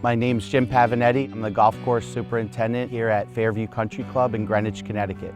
My name's Jim Pavonetti. I'm the golf course superintendent here at Fairview Country Club in Greenwich, Connecticut.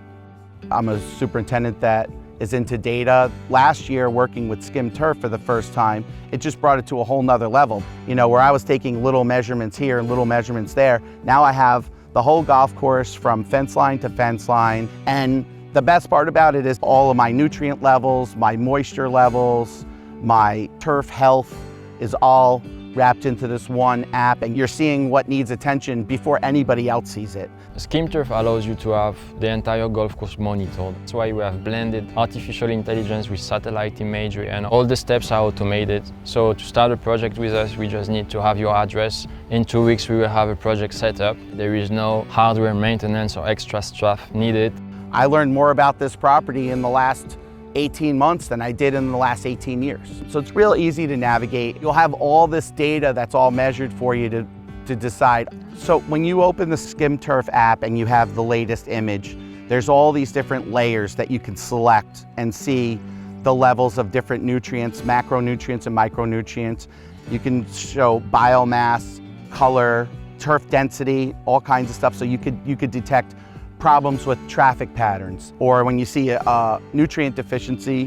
I'm a superintendent that is into data. Last year, working with SkimTurf for the first time, it just brought it to a whole nother level. You know, where I was taking little measurements here and little measurements there, now I have the whole golf course from fence line to fence line. And the best part about it is all of my nutrient levels, my moisture levels, my turf health is all wrapped into this one app, and you're seeing what needs attention before anybody else sees it. SkimTurf allows you to have the entire golf course monitored. That's why we have blended artificial intelligence with satellite imagery, and all the steps are automated. So to start a project with us, we just need to have your address. In 2 weeks, we will have a project set up. There is no hardware maintenance or extra stuff needed. I learned more about this property in the last 18 months than I did in the last 18 years. So it's real easy to navigate. You'll have all this data that's all measured for you to decide. So when you open the SkimTurf app and you have the latest image, there's all these different layers that you can select and see the levels of different nutrients, macronutrients and micronutrients. You can show biomass, color, turf density, all kinds of stuff. So you could detect problems with traffic patterns, or when you see a nutrient deficiency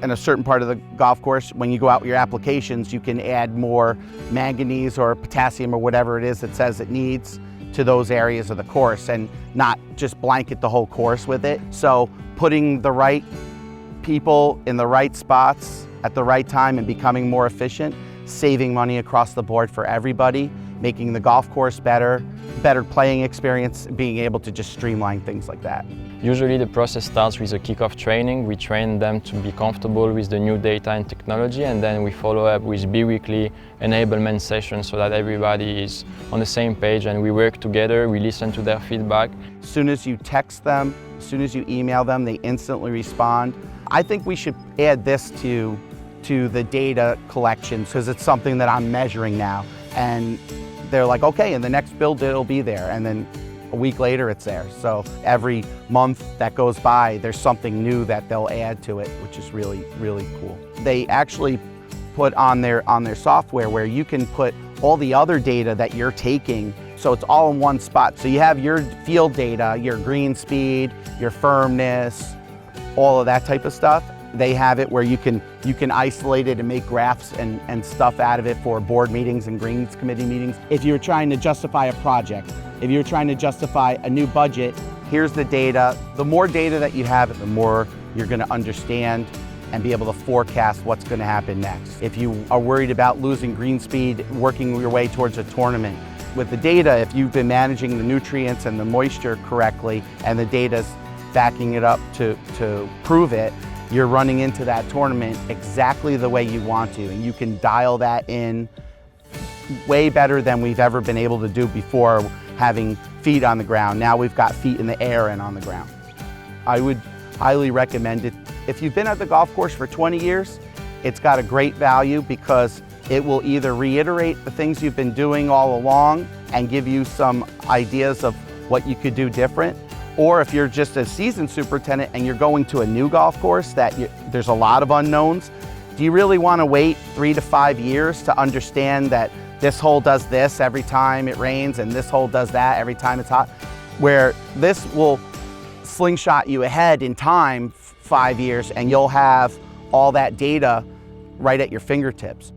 in a certain part of the golf course, when you go out with your applications, you can add more manganese or potassium or whatever it is that says it needs to those areas of the course, and not just blanket the whole course with it. So putting the right people in the right spots at the right time and becoming more efficient, saving money across the board for everybody, making the golf course better playing experience, being able to just streamline things like that. Usually the process starts with a kickoff training. We train them to be comfortable with the new data and technology, and then we follow up with bi-weekly enablement sessions so that everybody is on the same page and we work together, we listen to their feedback. As soon as you text them, as soon as you email them, they instantly respond. I think we should add this to the data collections, because it's something that I'm measuring now. And they're like, okay, in the next build it'll be there, and then a week later it's there. So every month that goes by, there's something new that they'll add to it, which is really, really cool. They actually put on their software where you can put all the other data that you're taking, so it's all in one spot. So you have your field data, your green speed, your firmness, all of that type of stuff. They have it where you can isolate it and make graphs and stuff out of it for board meetings and greens committee meetings. If you're trying to justify a project, if you're trying to justify a new budget, here's the data. The more data that you have, the more you're going to understand and be able to forecast what's going to happen next. If you are worried about losing green speed, working your way towards a tournament, with the data, if you've been managing the nutrients and the moisture correctly, and the data's backing it up to prove it, you're running into that tournament exactly the way you want to, and you can dial that in way better than we've ever been able to do before, having feet on the ground. Now we've got feet in the air and on the ground. I would highly recommend it. If you've been at the golf course for 20 years, it's got a great value because it will either reiterate the things you've been doing all along and give you some ideas of what you could do different. Or if you're just a seasoned superintendent and you're going to a new golf course that there's a lot of unknowns, do you really want to wait 3 to 5 years to understand that this hole does this every time it rains and this hole does that every time it's hot? Where this will slingshot you ahead in time 5 years, and you'll have all that data right at your fingertips.